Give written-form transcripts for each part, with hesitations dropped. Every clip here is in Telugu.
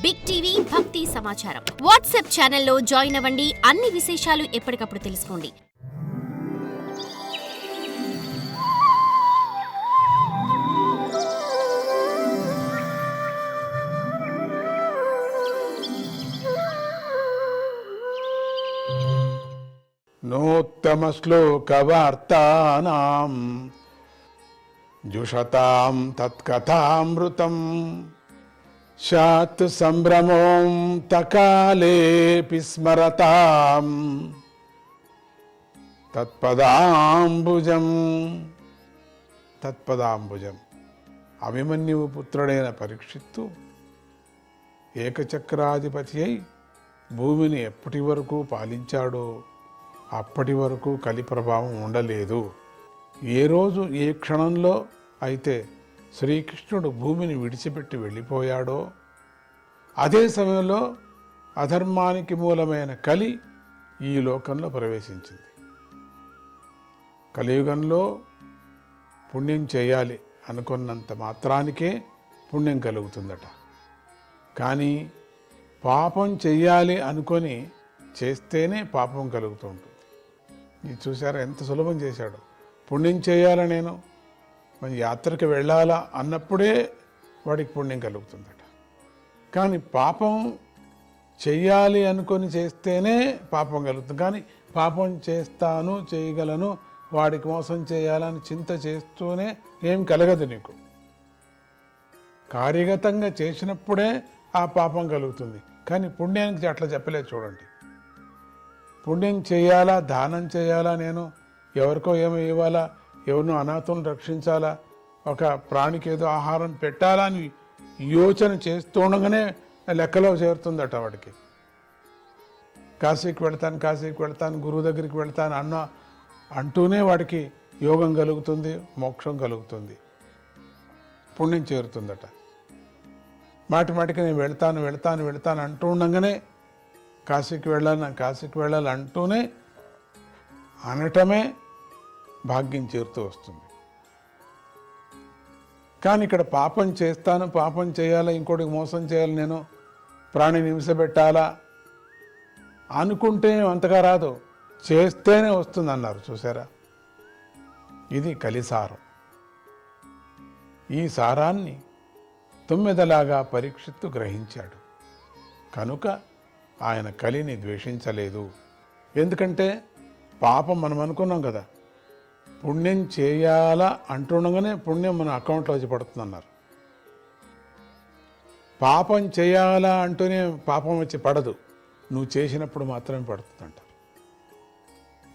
బిగ్ టీవీ భక్తి సమాచారం వాట్సాప్ ఛానల్లో జాయిన్ అవ్వండి. అన్ని విశేషాలు ఎప్పటికప్పుడు తెలుసుకోండి. నూత్తమ శ్లోకవార్తానాం జుషతాం తత్కథామృతం శాత్ సంభ్రమోం తకాలేపి స్మరతాం తత్పదాంబుజం. అభిమన్యువు పుత్రుడైన పరీక్షిత్తు ఏకచక్రాధిపతి అయి భూమిని ఎప్పటి వరకు పాలించాడో అప్పటి వరకు కలి ప్రభావం ఉండలేదు. ఏ రోజు ఏ క్షణంలో అయితే శ్రీకృష్ణుడు భూమిని విడిచిపెట్టి వెళ్ళిపోయాడో అదే సమయంలో అధర్మానికి మూలమైన కలి ఈ లోకంలో ప్రవేశించింది. కలియుగంలో పుణ్యం చేయాలి అనుకున్నంత మాత్రానికే పుణ్యం కలుగుతుందట. కానీ పాపం చెయ్యాలి అనుకొని చేస్తేనే పాపం కలుగుతూ ఉంటుంది. ఇది చూసారా ఎంత సులభం చేశాడు. పుణ్యం చేయాలా, నేను మన యాత్రకు వెళ్ళాలా అన్నప్పుడే వాడికి పుణ్యం కలుగుతుందట. కానీ పాపం చెయ్యాలి అనుకొని చేస్తేనే పాపం కలుగుతుంది. కానీ పాపం చేస్తాను చేయగలను వాడికి మోసం చేయాలని చింత చేస్తూనే ఏం కలగదు నీకు. కార్యగతంగా చేసినప్పుడే ఆ పాపం కలుగుతుంది. కానీ పుణ్యానికి అట్లా చెప్పలేదు చూడండి. పుణ్యం చేయాలా, దానం చేయాలా, నేను ఎవరికో ఏమో ఇవ్వాలా, ఎవరినో అనాథులను రక్షించాలా, ఒక ప్రాణికి ఏదో ఆహారం పెట్టాలా అని యోచన చేస్తూ ఉండగానే లెక్కలో చేరుతుందట వాడికి. కాశీకి వెళ్తాను గురువు దగ్గరికి వెళ్తాను అంటూనే వాడికి యోగం కలుగుతుంది, మోక్షం కలుగుతుంది, పుణ్యం చేరుతుందట. మాటికి నేను వెళ్తాను అంటూ ఉండగానే కాశీకి వెళ్ళాలి అంటూనే అనటమే భాగ్యం చేరుతూ వస్తుంది. కానీ ఇక్కడ పాపం చేయాలా, ఇంకోటికి మోసం చేయాలి, నేను ప్రాణిని హింసపెట్టాలా అనుకుంటే అంతగా రాదు, చేస్తేనే వస్తుంది అన్నారు. చూసారా, ఇది కలిసారం. ఈ సారాన్ని తుమ్మెదలాగా పరీక్షిత్తు గ్రహించాడు. కనుక ఆయన కలిని ద్వేషించలేదు. ఎందుకంటే పాపం మనం అనుకున్నాం కదా, పుణ్యం చేయాలా అంటుండగానే పుణ్యం మన అకౌంట్లో వచ్చి పడుతుంది అన్నారు. పాపం చేయాలా అంటూనే పాపం వచ్చి పడదు, నువ్వు చేసినప్పుడు మాత్రమే పడుతుంది అంటారు,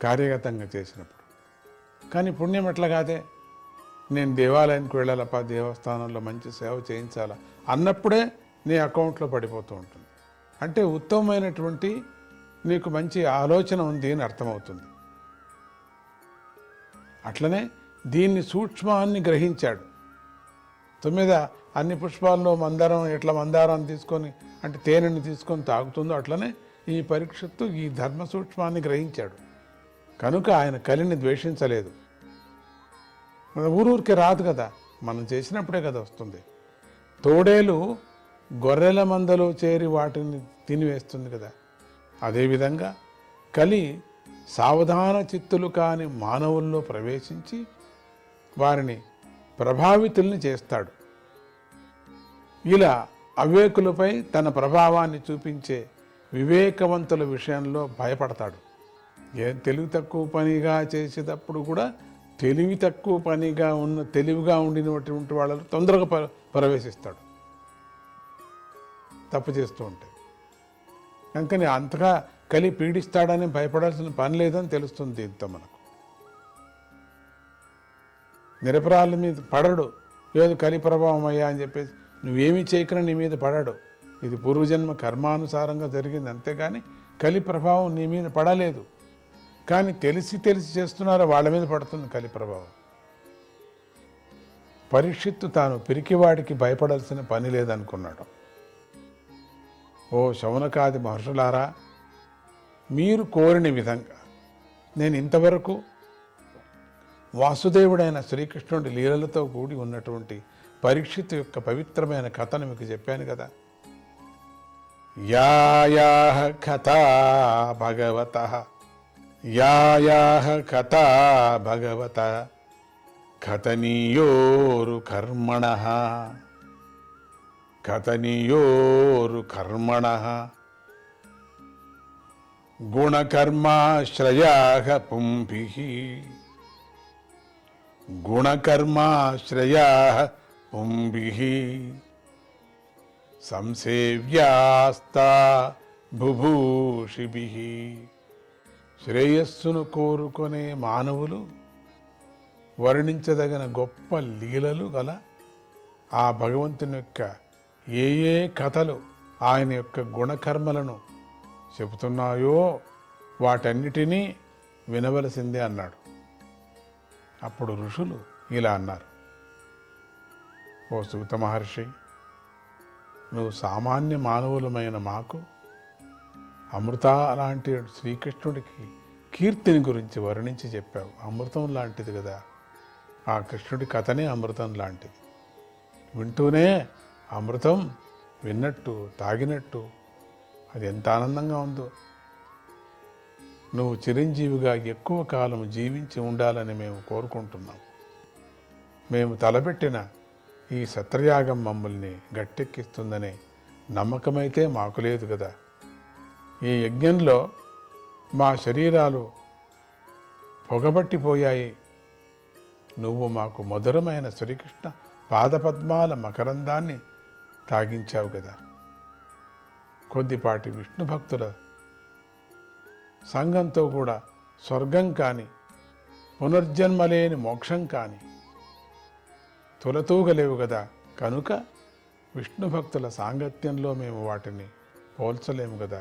కార్యగతంగా చేసినప్పుడు. కానీ పుణ్యం ఎట్లా కాదే, నేను దేవాలయానికి వెళ్ళాలప్ప, దేవస్థానంలో మంచి సేవ చేయించాలా అన్నప్పుడే నీ అకౌంట్లో పడిపోతూ ఉంటుంది. అంటే ఉత్తమమైనటువంటి నీకు మంచి ఆలోచన ఉంది అని అర్థమవుతుంది. అట్లనే దీన్ని సూక్ష్మాన్ని గ్రహించాడు. తొమ్మిద అన్ని పుష్పాల్లో మందారాన్ని తీసుకొని అంటే తేనెని తీసుకొని తాగుతుందో అట్లనే ఈ పరీక్షిత్తు ఈ ధర్మ సూక్ష్మాన్ని గ్రహించాడు. కనుక ఆయన కలిని ద్వేషించలేదు. ఊరూరికి రాదు కదా, మనం చేసినప్పుడే కదా వస్తుంది. తోడేలు గొర్రెల మందలో చేరి వాటిని తినివేస్తుంది కదా, అదేవిధంగా కలి సావధాన చిత్తులు కాని మానవుల్లో ప్రవేశించి వారిని ప్రభావితుల్ని చేస్తాడు. ఇలా అవివేకులపై తన ప్రభావాన్ని చూపించే వివేకవంతుల విషయంలో భయపడతాడు. తెలివి తక్కువ పనిగా చేసేటప్పుడు కూడా తెలివిగా ఉండినటువంటి వాళ్ళలో తొందరగా ప్రవేశిస్తాడు తప్పు చేస్తూ ఉంటే. కనుకని అంతగా కలి పీడిస్తాడని భయపడాల్సిన పని లేదని తెలుస్తుంది దీంతో మనకు. నిరపరాధుల మీద పడడు, ఏదో కలి ప్రభావం అయ్యా అని చెప్పేసి నువ్వేమీ చేయకుండా నీ మీద పడాడు. ఇది పూర్వజన్మ కర్మానుసారంగా జరిగింది, అంతేగాని కలి ప్రభావం నీ మీద పడలేదు. కానీ తెలిసి చేస్తున్నారో వాళ్ళ మీద పడుతుంది కలి ప్రభావం. పరీక్షిత్తు తాను పిరికివాడికి భయపడాల్సిన పని లేదనుకున్నాడు. ఓ శౌనకాది మహర్షులారా, మీరు కోరిన విధంగా నేను ఇంతవరకు వాసుదేవుడైన శ్రీకృష్ణుడి లీలలతో కూడి ఉన్నటువంటి పరీక్షిత్తు యొక్క పవిత్రమైన కథను మీకు చెప్పాను కదా. యాయాః కథా భగవతః యాయాః కథా భగవతః కథనీయోరు కర్మణః కథనీయోరు కర్మణః గుణకర్మాశ్రయాః పుంభిః గుణకర్మాశ్రయాః పుంభిః సంసేవ్యాస్తా బుభూషిభిః. శ్రేయస్సును కోరుకునే మానవులు వర్ణించదగిన గొప్ప లీలలు గల ఆ భగవంతుని యొక్క ఏ ఏ కథలు ఆయన యొక్క గుణకర్మలను చెబుతున్నాయో వాటన్నిటినీ వినవలసిందే అన్నాడు. అప్పుడు ఋషులు ఇలా అన్నారు, ఓ సూత మహర్షి, నువ్వు సామాన్య మానవులమైన మాకు అమృత లాంటి శ్రీకృష్ణుడికి కీర్తిని గురించి వర్ణించి చెప్పావు. అమృతం లాంటిది కదా, ఆ కృష్ణుడి కథనే అమృతం లాంటిది. వింటూనే అమృతం విన్నట్టు తాగినట్టు అది ఎంత ఆనందంగా ఉందో. నువ్వు చిరంజీవిగా ఎక్కువ కాలం జీవించి ఉండాలని మేము కోరుకుంటున్నాం. మేము తలపెట్టిన ఈ సత్రయాగం మమ్మల్ని గట్టెక్కిస్తుందనే నమ్మకమైతే మాకు లేదు కదా. ఈ యజ్ఞంలో మా శరీరాలు పొగబట్టిపోయాయి. నువ్వు మాకు మధురమైన శ్రీకృష్ణ పాదపద్మాల మకరందాన్ని తాగించావు కదా. కొద్దిపాటి విష్ణు భక్తుల సంఘంతో కూడా స్వర్గం కాని పునర్జన్మలేని మోక్షం కాని తులతూగలేవు కదా. కనుక విష్ణు భక్తుల సాంగత్యంలో మేము వాటిని పోల్చలేము కదా.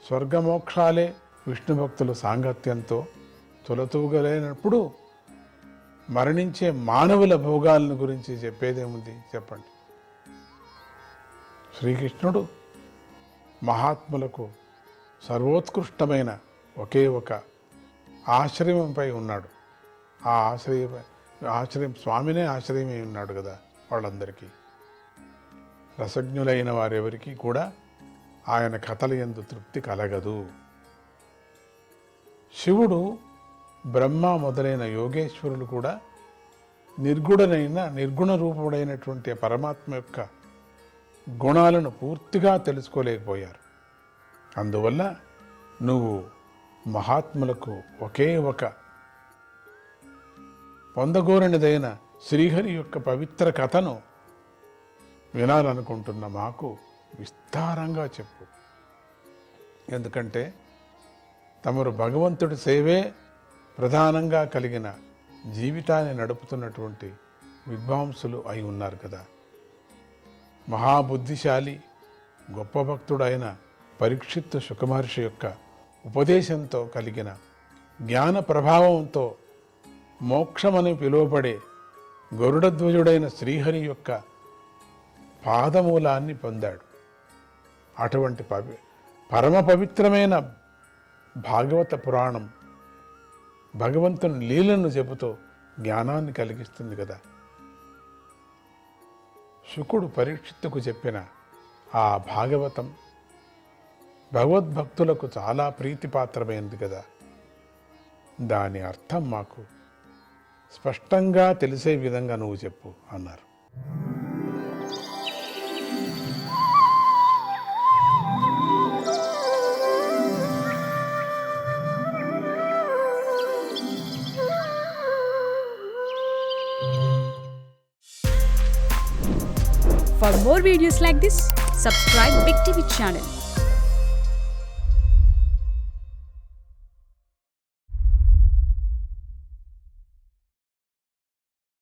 స్వర్గమోక్షాలే విష్ణు భక్తుల సాంగత్యంతో తులతూగలేనప్పుడు మరణించే మానవుల భోగాలను గురించి చెప్పేదేముంది చెప్పండి. శ్రీకృష్ణుడు మహాత్ములకు సర్వోత్కృష్టమైన ఒకే ఒక ఆశ్రయంపై ఉన్నాడు. ఆ ఆశ్రయం స్వామినే ఆశ్రయమై ఉన్నాడు కదా వాళ్ళందరికీ. రసజ్ఞులైన వారెవరికి కూడా ఆయన కథల యందు తృప్తి కలగదు. శివుడు, బ్రహ్మ మొదలైన యోగేశ్వరులు కూడా నిర్గుణ రూపుడైనటువంటి పరమాత్మ యొక్క గుణాలను పూర్తిగా తెలుసుకోలేకపోయారు. అందువల్ల నువ్వు మహాత్ములకు ఒకే ఒక పొందగోరనిదైన శ్రీహరి యొక్క పవిత్ర కథను వినాలనుకుంటున్న మాకు విస్తారంగా చెప్పు. ఎందుకంటే తమరు భగవంతుడి సేవే ప్రధానంగా కలిగిన జీవితాన్ని నడుపుతున్నటువంటి విద్వాంసులు అయి ఉన్నారు కదా. మహాబుద్ధిశాలి గొప్ప భక్తుడైన పరీక్షిత్తు శుకమహర్షి యొక్క ఉపదేశంతో కలిగిన జ్ఞాన ప్రభావంతో మోక్షమని పిలువబడే గరుడధ్వజుడైన శ్రీహరి యొక్క పాదమూలాన్ని పొందాడు. అటువంటి పరమ పవిత్రమైన భాగవత పురాణం భగవంతుని లీలను చెబుతూ జ్ఞానాన్ని కలిగిస్తుంది కదా. శుకుడు పరీక్షిత్తుకు చెప్పిన ఆ భాగవతం భగవద్భక్తులకు చాలా ప్రీతిపాత్రమైనది కదా. దాని అర్థం మాకు స్పష్టంగా తెలిసే విధంగా నువ్వు చెప్పు అన్నారు. For more videos like this, subscribe Big TV channel.